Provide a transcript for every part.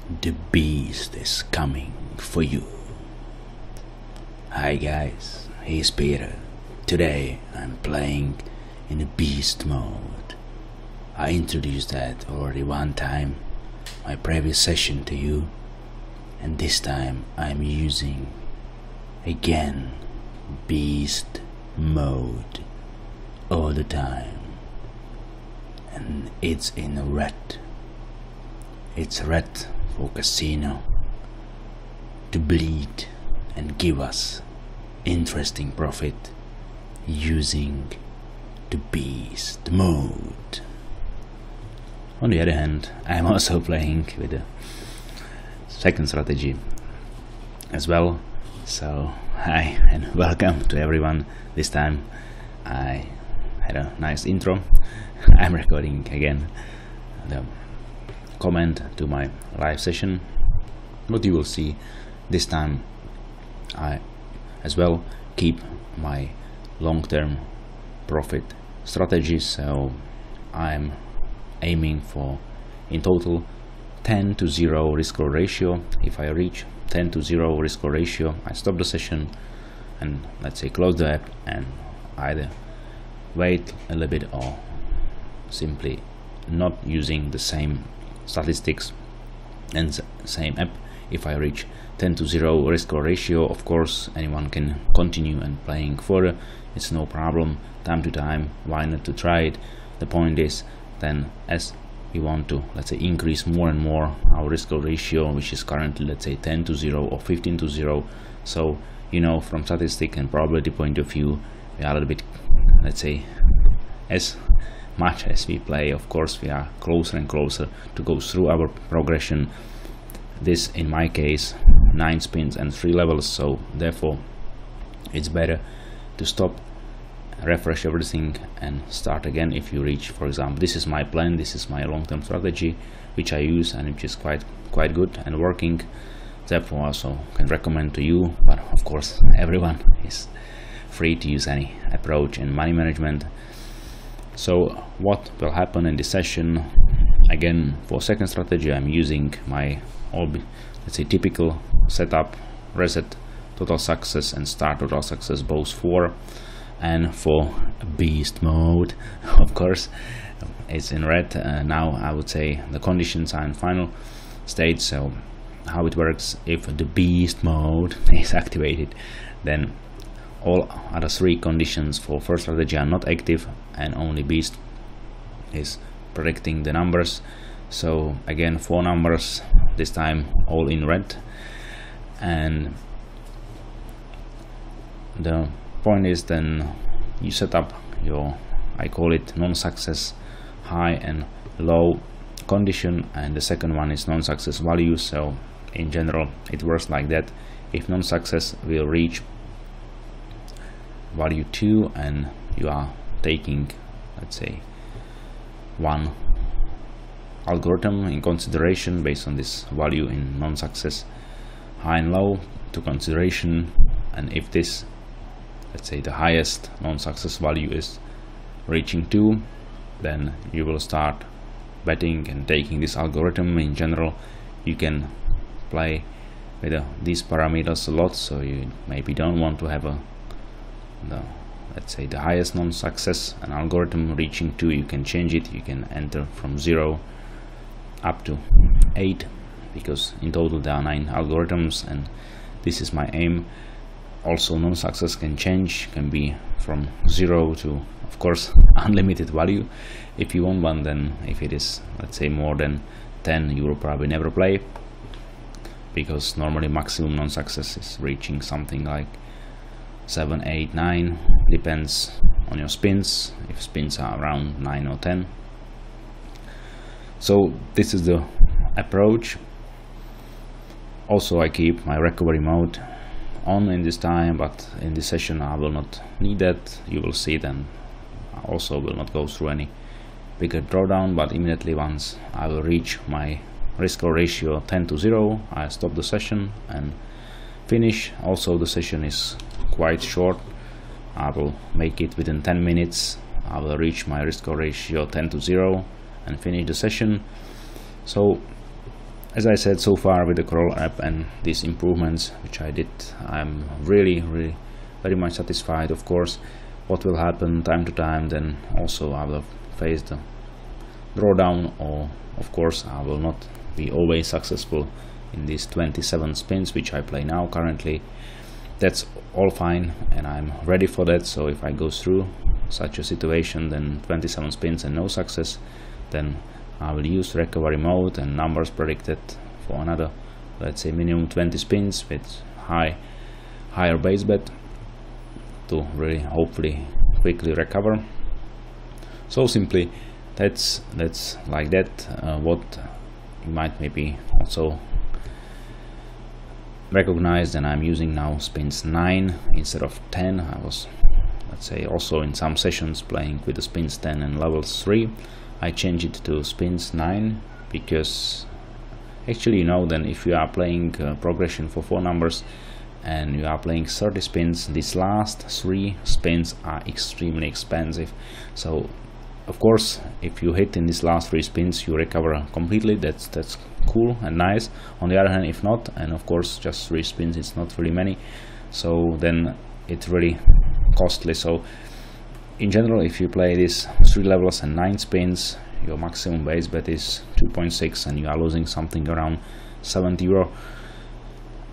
The beast is coming for you. Hi guys, here's Petr. Today I'm playing in a beast mode. I introduced that already one time, my previous session to you, and this time I'm using again beast mode all the time, and it's in red. It's red for casino to bleed and give us interesting profit using the beast mode. On the other hand, I'm also playing with the second strategy as well. So hi and welcome to everyone. This time I had a nice intro. I'm recording again the comment to my live session, but you will see this time I as well keep my long-term profit strategy. So I'm aiming for in total 10 to 0 risk reward ratio. If I reach 10 to 0 risk reward ratio, I stop the session and let's say close the app and either wait a little bit or simply not using the same statistics and same app. If I reach 10 to 0 risk reward ratio, of course anyone can continue and playing further. It's no problem. Time to time, why not to try it? The point is then, as we want to, let's say, increase more and more our risk reward ratio, which is currently, let's say, 10 to 0 or 15 to 0. So you know, from statistic and probability point of view, we are a little bit, let's say, as much as we play, of course we are closer and closer to go through our progression. This in my case 9 spins and 3 levels, so therefore it's better to stop, refresh everything and start again if you reach, for example, this is my plan, this is my long-term strategy which I use and which is quite good and working. Therefore also can recommend to you, but of course everyone is free to use any approach in money management. So what will happen in this session? Again, for second strategy I'm using my let's say typical setup: reset, total success and start total success, both 4. And for beast mode, of course it's in red. Now I would say the conditions are in final state. So how it works: if the beast mode is activated, then all other 3 conditions for first strategy are not active and only beast is predicting the numbers. So again 4 numbers, this time all in red. And the point is then you set up your, I call it non-success high and low condition, and the second one is non-success value. So in general it works like that: if non-success will reach value 2 and you are taking, let's say, one algorithm in consideration based on this value in non-success high and low to consideration, and if this, let's say, the highest non-success value is reaching 2, then you will start betting and taking this algorithm. In general you can play with these parameters a lot, so you maybe don't want to have let's say the highest non-success, an algorithm reaching 2, you can change it, you can enter from 0 up to 8, because in total there are 9 algorithms and this is my aim. Also non-success can change, can be from 0 to, of course, unlimited value if you want one. Then if it is, let's say, more than 10, you will probably never play, because normally maximum non-success is reaching something like 7, 8, 9, depends on your spins, if spins are around 9 or 10. So this is the approach. Also I keep my recovery mode on in this time, but in this session I will not need that. You will see then I also will not go through any bigger drawdown, but immediately once I will reach my risk reward ratio 10 to 0, I stop the session and finish. Also the session is quite short, I will make it within 10 minutes. I will reach my risk reward ratio 10 to 0 and finish the session. So as I said, so far with the Crawl app and these improvements which I did, I'm really very much satisfied. Of course, what will happen time to time, then also I will face the drawdown, or of course I will not be always successful in these 27 spins which I play now currently. That's all fine, and I'm ready for that. So if I go through such a situation, then 27 spins and no success, then I will use recovery mode and numbers predicted for another, let's say, minimum 20 spins with higher base bet to really hopefully quickly recover. So simply that's like that. What you might maybe also recognize, that I'm using now spins 9 instead of 10. I was, let's say, also in some sessions playing with the spins 10 and levels 3. I changed it to spins 9 because actually, you know, then if you are playing progression for 4 numbers and you are playing 30 spins, these last 3 spins are extremely expensive. So of course, if you hit in these last 3 spins, you recover completely. That's cool and nice. On the other hand, if not, and of course just 3 spins, it's not really many, so then it's really costly. So in general, if you play these 3 levels and 9 spins, your maximum base bet is 2.6 and you are losing something around 70 euro.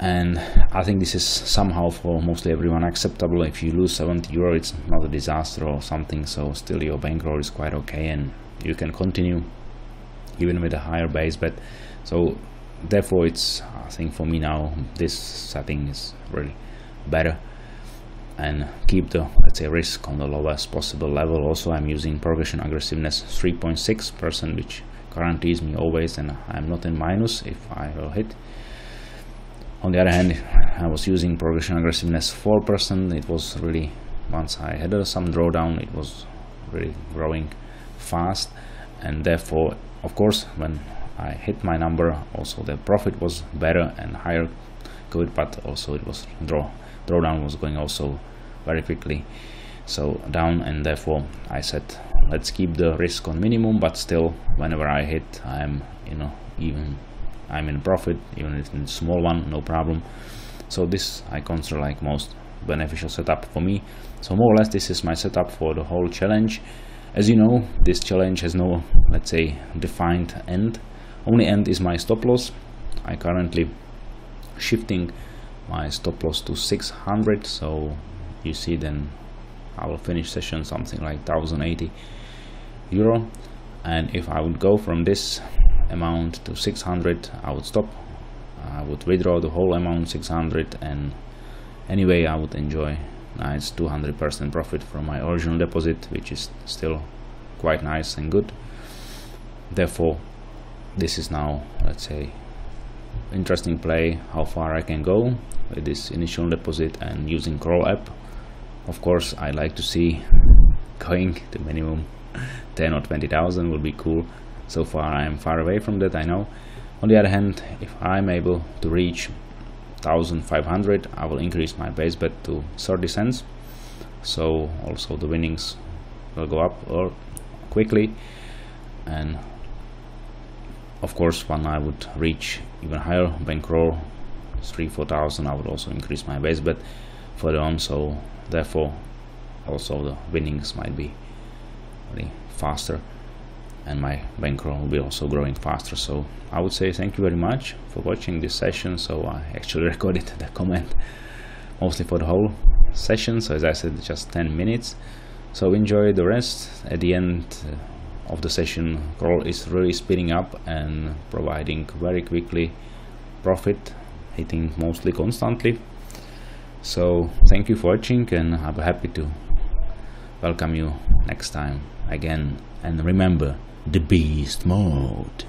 And I think this is somehow for mostly everyone acceptable. If you lose 70 euro, it's not a disaster or something, so still your bankroll is quite okay and you can continue even with a higher base bet. So therefore, it's, I think for me now, this setting is really better, and keep the, let's say, risk on the lowest possible level. Also, I'm using progression aggressiveness 3.6%, which guarantees me always, and I'm not in minus if I will hit. On the other hand, I was using progression aggressiveness 4%. It was really, once I had some drawdown, it was really growing fast, and therefore, of course, when I hit my number, also the profit was better and higher, good, but also it was drawdown was going also very quickly so down, and therefore I said, let's keep the risk on minimum, but still whenever I hit, I'm, you know, even I'm in profit, even if it's a small one, no problem. So this I consider like most beneficial setup for me. So more or less this is my setup for the whole challenge. As you know, this challenge has no, let's say, defined end. Only end is my stop loss. I currently shifting my stop loss to 600, so you see then I will finish session something like 1080 euro. And if I would go from this amount to 600, I would stop. I would withdraw the whole amount 600, and anyway I would enjoy nice 200% profit from my original deposit, which is still quite nice and good. Therefore, this is now, let's say, interesting play how far I can go with this initial deposit and using Crawl app. Of course, I like to see going to minimum 10 or 20,000 would be cool. So far I am far away from that, I know. On the other hand, if I'm able to reach 1,500, I will increase my base bet to 30 cents. So also the winnings will go up or quickly. And of course, when I would reach even higher bankroll, 3,000-4,000, I would also increase my base bet further on. So therefore, also the winnings might be really faster, and my bankroll will be also growing faster. So I would say thank you very much for watching this session. So I actually recorded the comment mostly for the whole session, so as I said, just 10 minutes. So enjoy the rest. At the end of the session, Crawl is really speeding up and providing very quickly profit, hitting mostly constantly. So thank you for watching, and I'll be happy to welcome you next time again. And remember, the beast mode.